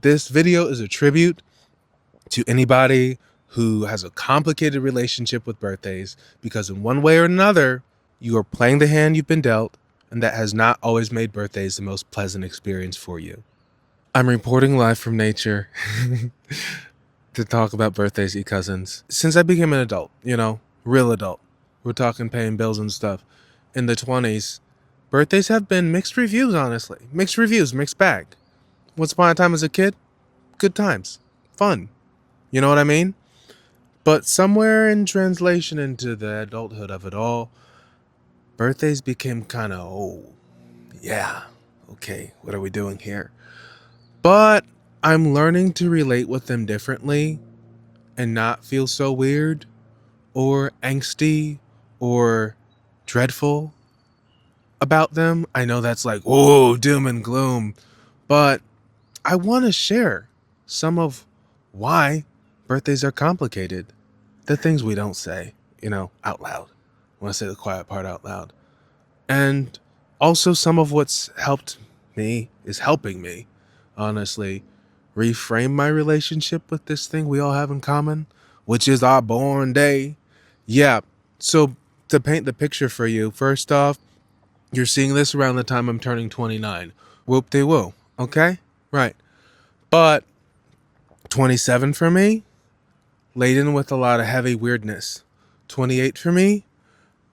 This video is a tribute to anybody who has a complicated relationship with birthdays, because in one way or another, you are playing the hand you've been dealt, and that has not always made birthdays the most pleasant experience for you. I'm reporting live from nature to talk about birthdays, cousins. Since I became an adult, real adult, we're talking paying bills and stuff, in the 20s, birthdays have been mixed reviews, honestly. Mixed reviews, mixed bag. Once upon a time as a kid, good times, fun. You know what I mean? But somewhere in translation into the adulthood of it all, birthdays became kind of, yeah, okay, what are we doing here? But I'm learning to relate with them differently and not feel so weird or angsty or dreadful about them. I know that's like, whoa, doom and gloom, but I want to share some of why birthdays are complicated. The things we don't say, out loud. I want to say the quiet part out loud. And also some of what's helped me is helping me, honestly, reframe my relationship with this thing we all have in common, which is our born day. Yeah, so to paint the picture for you, first off, you're seeing this around the time I'm turning 29. Whoop-de-woo, okay? Right. But 27 for me, laden with a lot of heavy weirdness. 28 for me,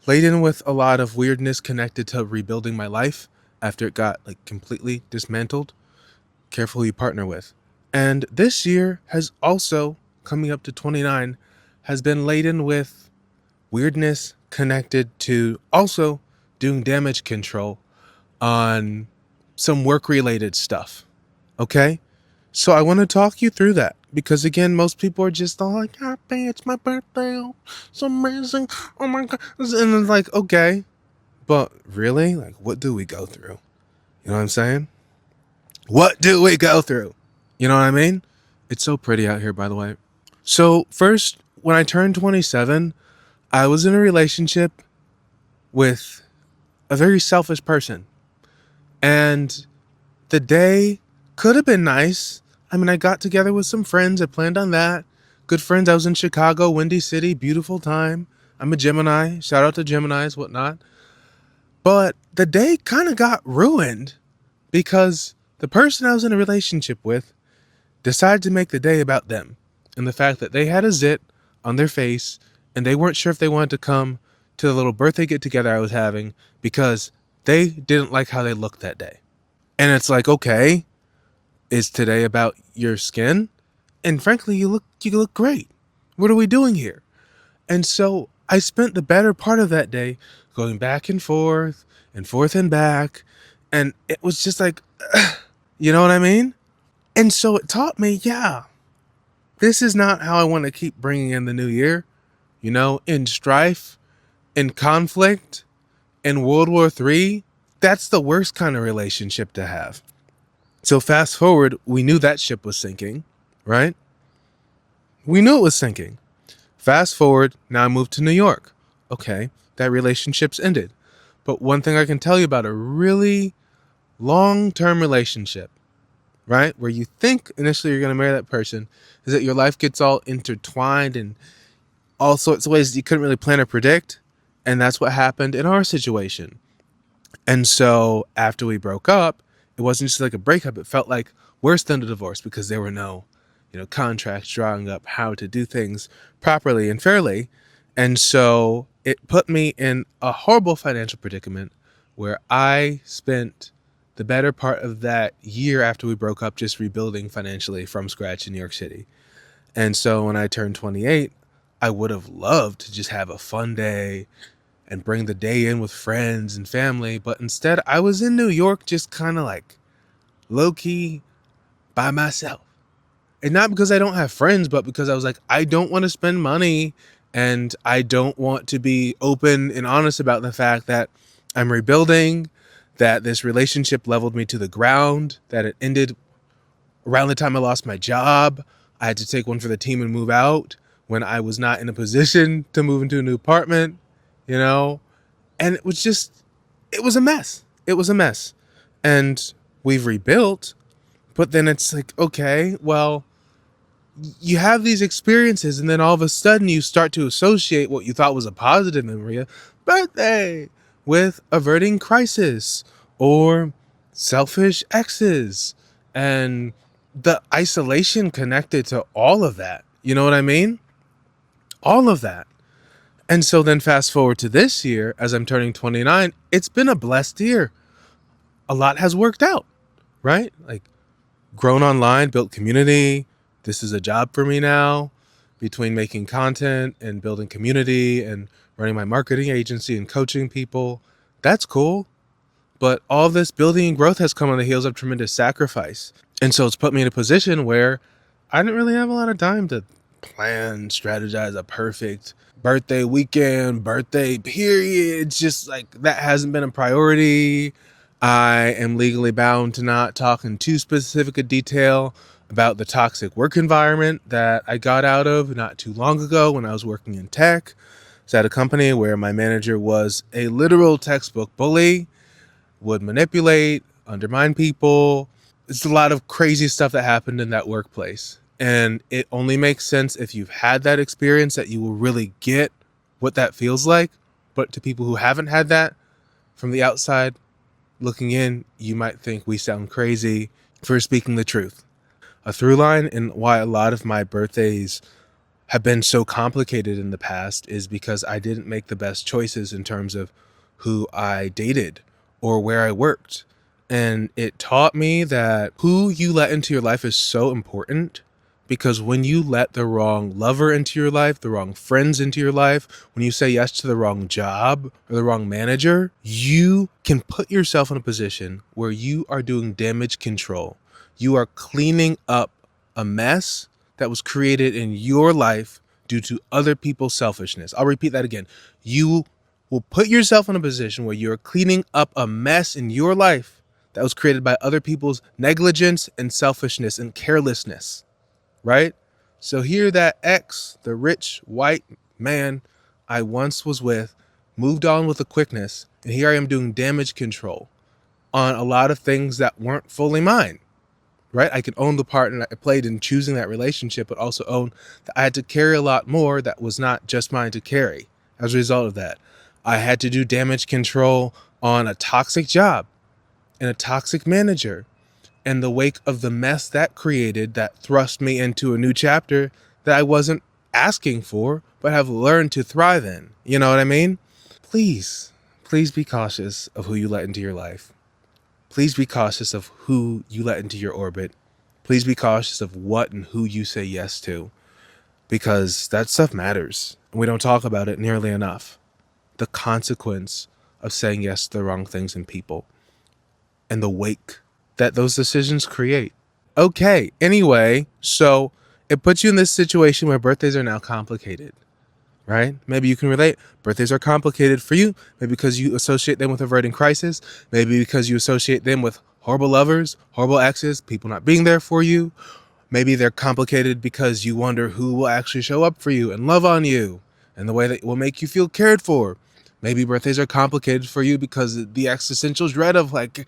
laden with a lot of weirdness connected to rebuilding my life after it got completely dismantled. Careful who you partner with. And this year has also, coming up to 29, has been laden with weirdness connected to also doing damage control on some work-related stuff. Okay? So I want to talk you through that. Because again, most people are just all like, happy, it's my birthday, oh, it's amazing, oh my God. And it's like, okay, but really? What do we go through? You know what I'm saying? What do we go through? You know what I mean? It's so pretty out here, by the way. So first, when I turned 27, I was in a relationship with a very selfish person. And the day could have been nice. I mean, I got together with some friends. I planned on that. Good friends. I was in Chicago, Windy City, beautiful time. I'm a Gemini. Shout out to Geminis, whatnot. But the day kind of got ruined because the person I was in a relationship with decided to make the day about them and the fact that they had a zit on their face and they weren't sure if they wanted to come to the little birthday get together I was having because they didn't like how they looked that day. And it's like, okay, is today about your skin? And frankly, you look great. What are we doing here? And so I spent the better part of that day going back and forth and back. And it was just like, you know what I mean? And so it taught me, yeah, this is not how I want to keep bringing in the new year. In strife, in conflict, in World War III, that's the worst kind of relationship to have. So fast forward, we knew that ship was sinking, right? We knew it was sinking. Fast forward, now I moved to New York. Okay, that relationship's ended. But one thing I can tell you about a really long-term relationship, right, where you think initially you're going to marry that person, is that your life gets all intertwined in all sorts of ways that you couldn't really plan or predict. And that's what happened in our situation. And so after we broke up, it wasn't just like a breakup. It felt like worse than a divorce because there were no, contracts drawing up how to do things properly and fairly. And so it put me in a horrible financial predicament where I spent the better part of that year after we broke up just rebuilding financially from scratch in New York City. And so when I turned 28, I would have loved to just have a fun day and bring the day in with friends and family. But instead, I was in New York just kind of low-key by myself. And not because I don't have friends, but because I was like, I don't want to spend money and I don't want to be open and honest about the fact that I'm rebuilding, that this relationship leveled me to the ground, that it ended around the time I lost my job. I had to take one for the team and move out when I was not in a position to move into a new apartment, and it was a mess. It was a mess. And we've rebuilt, But then it's like, okay, well, you have these experiences, and then all of a sudden you start to associate what you thought was a positive memory, a birthday, with averting crisis or selfish exes and the isolation connected to all of that. You know what I mean? All of that. And so then fast forward to this year, as I'm turning 29, it's been a blessed year. A lot has worked out, right? Like, grown online, built community. This is a job for me now, between making content and building community and running my marketing agency and coaching people. That's cool. But all this building and growth has come on the heels of tremendous sacrifice. And so it's put me in a position where I didn't really have a lot of time to plan, strategize a perfect birthday weekend, birthday period. It's just like that hasn't been a priority. I am legally bound to not talk in too specific a detail about the toxic work environment that I got out of not too long ago when I was working in tech. I was at a company where my manager was a literal textbook bully, would manipulate, undermine people. It's a lot of crazy stuff that happened in that workplace. And it only makes sense if you've had that experience that you will really get what that feels like. But to people who haven't had that, from the outside looking in, you might think we sound crazy for speaking the truth. A through line in why a lot of my birthdays have been so complicated in the past is because I didn't make the best choices in terms of who I dated or where I worked. And it taught me that who you let into your life is so important, because when you let the wrong lover into your life, the wrong friends into your life, when you say yes to the wrong job or the wrong manager, you can put yourself in a position where you are doing damage control. You are cleaning up a mess that was created in your life due to other people's selfishness. I'll repeat that again. You will put yourself in a position where you're cleaning up a mess in your life that was created by other people's negligence and selfishness and carelessness, right? So here that ex, the rich white man I once was with, moved on with a quickness, and here I am doing damage control on a lot of things that weren't fully mine. Right? I can own the part and I played in choosing that relationship, but also own that I had to carry a lot more that was not just mine to carry. As a result of that, I had to do damage control on a toxic job and a toxic manager in the wake of the mess that created, that thrust me into a new chapter that I wasn't asking for, but have learned to thrive in. You know what I mean? Please be cautious of who you let into your life. Please be cautious of who you let into your orbit. Please be cautious of what and who you say yes to, because that stuff matters. And we don't talk about it nearly enough. The consequence of saying yes to the wrong things and people, and the wake that those decisions create. Okay, anyway, so it puts you in this situation where birthdays are now complicated. Right? Maybe you can relate. Birthdays are complicated for you. Maybe because you associate them with averting crisis. Maybe because you associate them with horrible lovers, horrible exes, people not being there for you. Maybe they're complicated because you wonder who will actually show up for you and love on you in the way that will make you feel cared for. Maybe birthdays are complicated for you because the existential dread of like,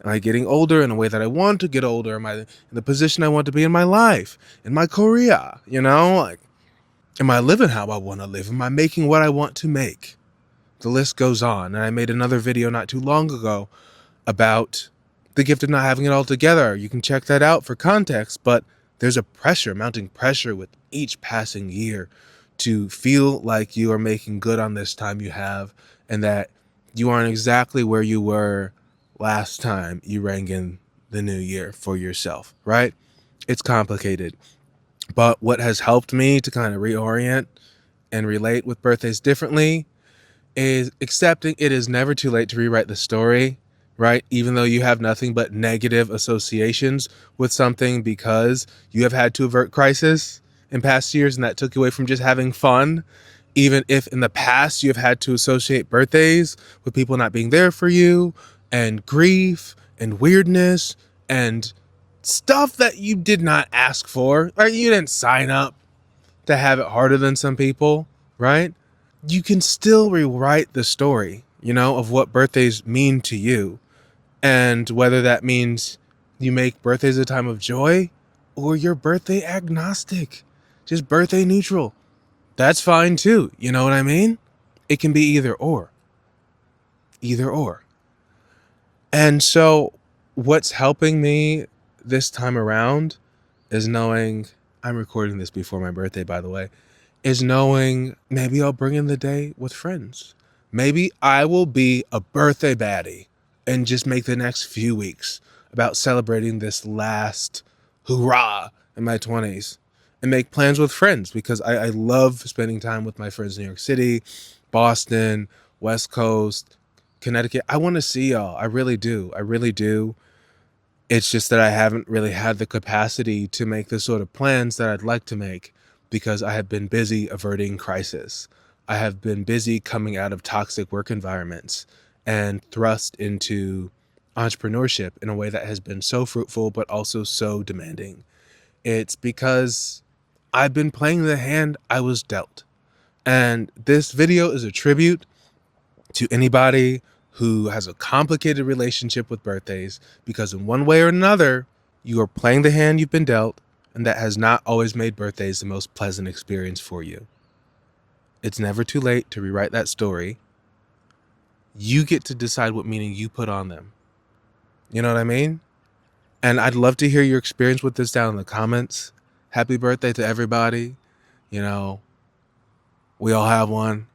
am I getting older in a way that I want to get older? Am I in the position I want to be in my life, in my career? You know, like, am I living how I want to live? Am I making what I want to make? The list goes on. And I made another video not too long ago about the gift of not having it all together. You can check that out for context, but there's a pressure, mounting pressure with each passing year to feel like you are making good on this time you have, and that you aren't exactly where you were last time you rang in the new year for yourself, right? It's complicated. But what has helped me to kind of reorient and relate with birthdays differently is accepting it is never too late to rewrite the story, right? Even though you have nothing but negative associations with something because you have had to avert crisis in past years and that took you away from just having fun. Even if in the past you have had to associate birthdays with people not being there for you and grief and weirdness and stuff that you did not ask for, right? You didn't sign up to have it harder than some people, right? You can still rewrite the story, of what birthdays mean to you. And whether that means You make birthdays a time of joy, or you're birthday agnostic, just birthday neutral. That's fine too. You know what I mean? It can be either or. Either or. And so, what's helping me this time around is knowing I'm recording this before my birthday, by the way, is knowing maybe I'll bring in the day with friends. Maybe I will be a birthday baddie and just make the next few weeks about celebrating this last hoorah in my 20s and make plans with friends because I love spending time with my friends in New York City, Boston, West Coast, Connecticut. I want to see y'all. I really do. I really do. It's just that I haven't really had the capacity to make the sort of plans that I'd like to make because I have been busy averting crisis. I have been busy coming out of toxic work environments and thrust into entrepreneurship in a way that has been so fruitful but also so demanding. It's because I've been playing the hand I was dealt. And this video is a tribute to anybody who has a complicated relationship with birthdays because in one way or another, you are playing the hand you've been dealt, and that has not always made birthdays the most pleasant experience for you. It's never too late to rewrite that story. You get to decide what meaning you put on them. You know what I mean? And I'd love to hear your experience with this down in the comments. Happy birthday to everybody. You know, we all have one.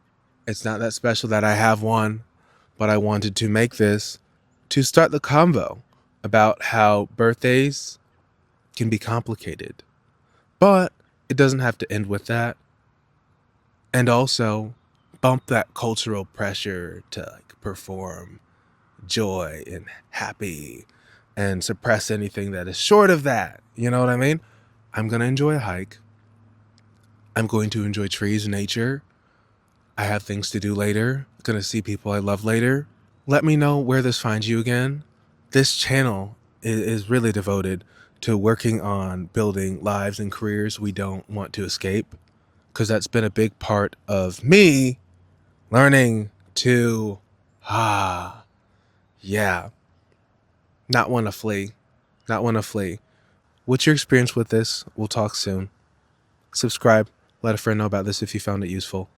It's not that special that I have one, but I wanted to make this to start the convo about how birthdays can be complicated. But it doesn't have to end with that. And also bump that cultural pressure to like perform joy and happy and suppress anything that is short of that. You know what I mean? I'm going to enjoy a hike. I'm going to enjoy trees and nature. I have things to do later. Going to see people I love later. Let me know where this finds you again. This channel is really devoted to working on building lives and careers we don't want to escape, because that's been a big part of me learning to, yeah, not want to flee. Not want to flee. What's your experience with this? We'll talk soon. Subscribe. Let a friend know about this if you found it useful.